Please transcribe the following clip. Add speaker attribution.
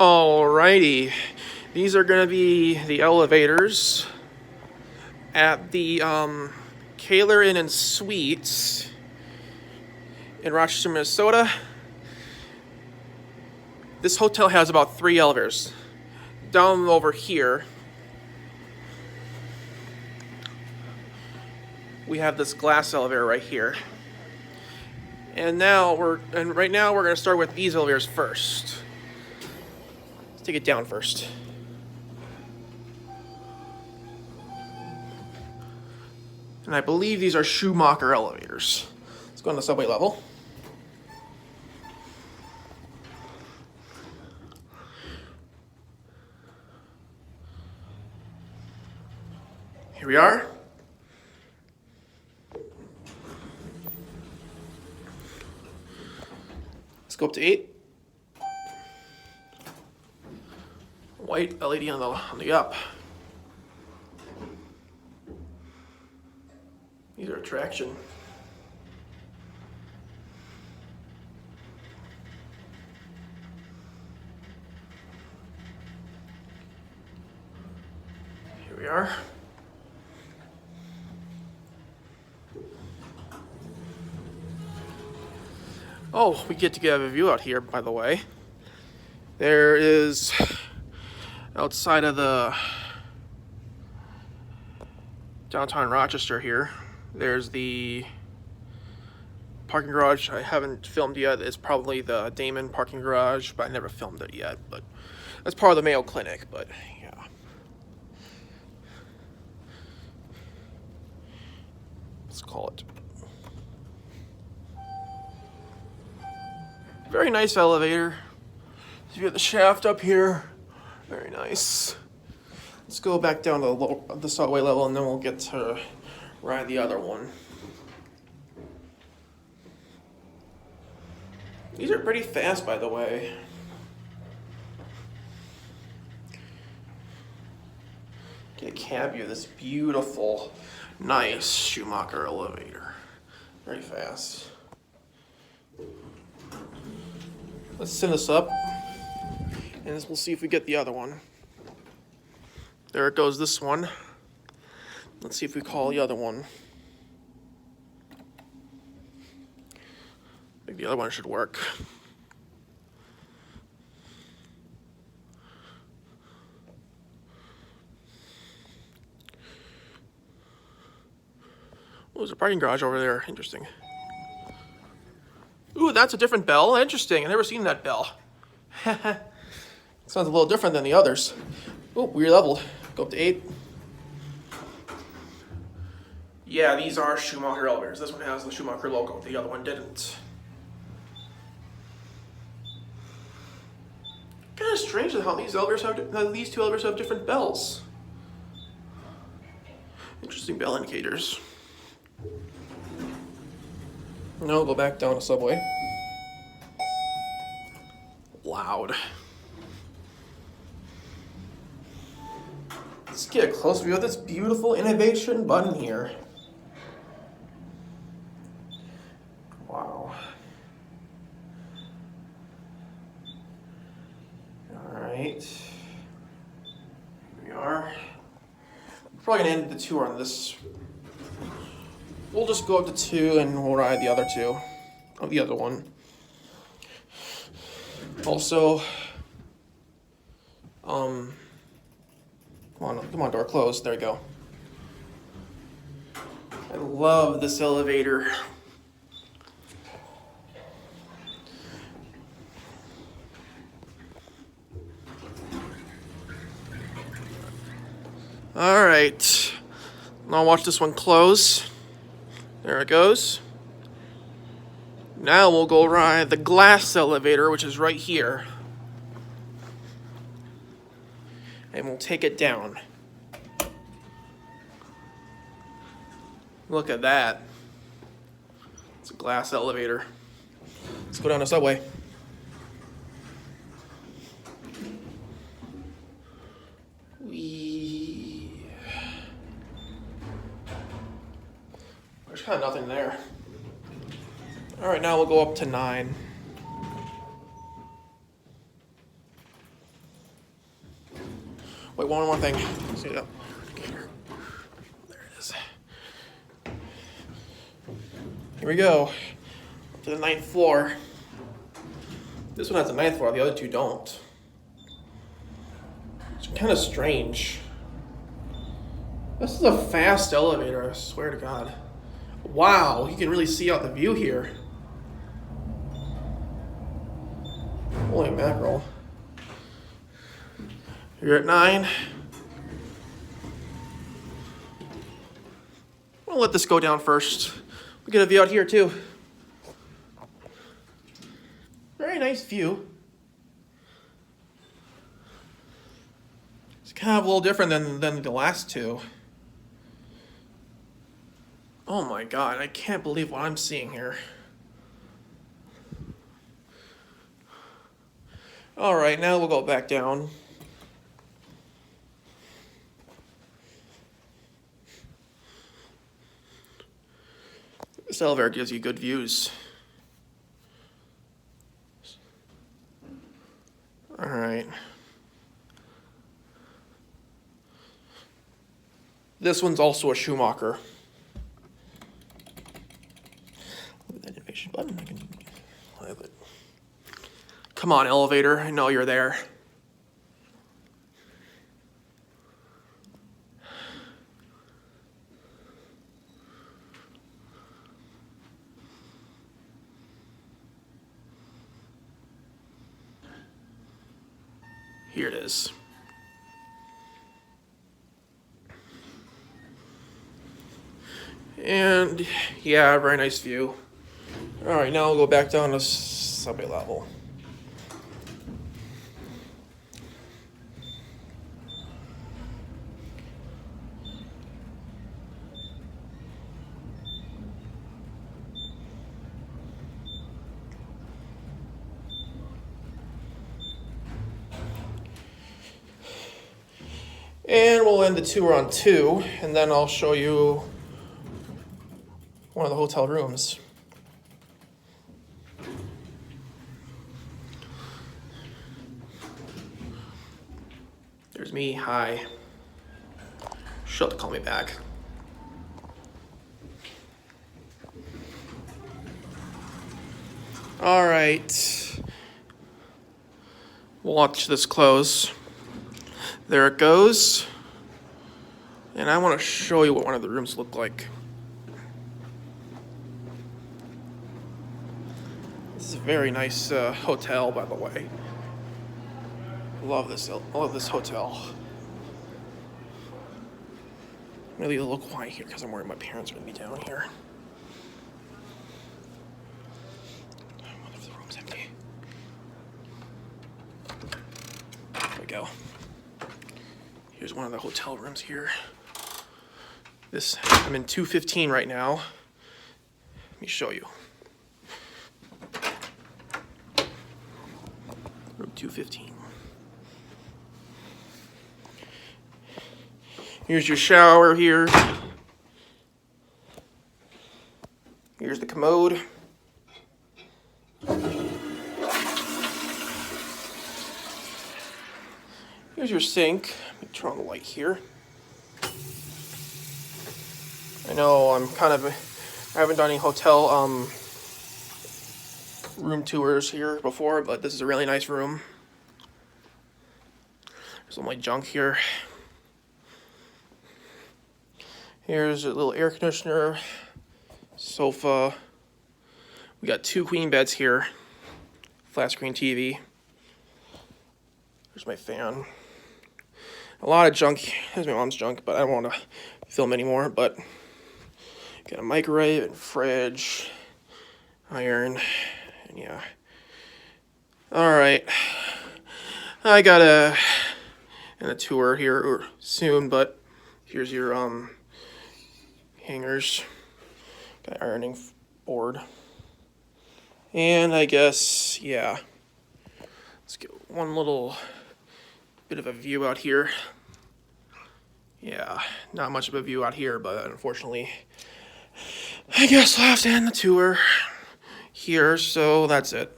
Speaker 1: Alrighty, these are going to be the elevators at the Kahler Inn Suites in Rochester, Minnesota. This hotel has about 3 elevators. Down over here, we have this glass elevator right here. And right now we're going to start with these elevators first. Let's take it down first. And I believe these are Schumacher elevators. Let's go on the subway level. Here we are. Let's go up to 8. White LED on the up. These are attraction. Here we are. Oh, we get to get a view out here, by the way. There is, outside of the downtown Rochester here, there's the parking garage I haven't filmed yet. It's probably the Damon parking garage, but I never filmed it yet. But that's part of the Mayo Clinic, but yeah. Let's call it. Very nice elevator. So you have the shaft up here. Very nice. Let's go back down to the subway level, and then we'll get to ride the other one. These are pretty fast, by the way. Get a cab view of this beautiful, nice Schumacher elevator. Very fast. Let's send this up, and we'll see if we get the other one. There it goes, this one. Let's see if we call the other one. I think the other one should work. Oh, there's a parking garage over there. Interesting. Ooh, that's a different bell. Interesting. I've never seen that bell. Sounds a little different than the others. Oh, we leveled. Go up to 8. Yeah, these are Schumacher elevators. This one has the Schumacher logo. The other one didn't. Kind of strange how these two elevators have different bells. Interesting bell indicators. No, we'll go back down to subway. Loud. Let's get a close view of this beautiful innovation button here. Wow. Alright. Here we are. We're probably going to end the tour on this. We'll just go up to 2 and we'll ride the other 2. Oh, the other one. Also, come on, door closed. There we go. I love this elevator. All right. Now watch this one close. There it goes. Now we'll go ride the glass elevator, which is right here. And we'll take it down. Look at that. It's a glass elevator. Let's go down the subway. There's kind of nothing there. All right, now we'll go up to 9. Wait, one more thing. See it up. There it is. Here we go. To the 9th floor. This one has the 9th floor, the other two don't. It's kind of strange. This is a fast elevator, I swear to God. Wow, you can really see out the view here. Holy mackerel. You're at 9. I'll let this go down first. We get a view out here too. Very nice view. It's kind of a little different than the last two. Oh my God, I can't believe what I'm seeing here. All right, now we'll go back down. This elevator gives you good views. All right. This one's also a Schumacher. Look at that animation button. I can have it. Come on, elevator. I know you're there. Here it is. And yeah, very nice view. All right, now we'll go back down to subway level. And we'll end the tour on 2, and then I'll show you one of the hotel rooms. There's me, hi. She'll have to call me back. All right. Watch this close. There it goes. And I want to show you what one of the rooms look like. This is a very nice hotel, by the way. I love this hotel. I'm gonna leave a little quiet here because I'm worried my parents are gonna be down here. What if the room's empty? There we go. Here's one of the hotel rooms here. I'm in 215 right now. Let me show you. Room 215. Here's your shower here. Here's the commode. Here's your sink. Let me turn on the light here. I know I haven't done any hotel room tours here before, but this is a really nice room. There's all my junk here. Here's a little air conditioner, sofa. We got 2 queen beds here, flat screen TV. There's my fan. A lot of junk. Here's my mom's junk, but I don't want to film anymore. But got a microwave and fridge, iron, and yeah. All right, I got a tour here soon, but here's your hangers, got ironing board, and I guess yeah. Let's get one little bit of a view out here. Yeah, not much of a view out here, but unfortunately, I guess I'll have to end the tour here, so that's it.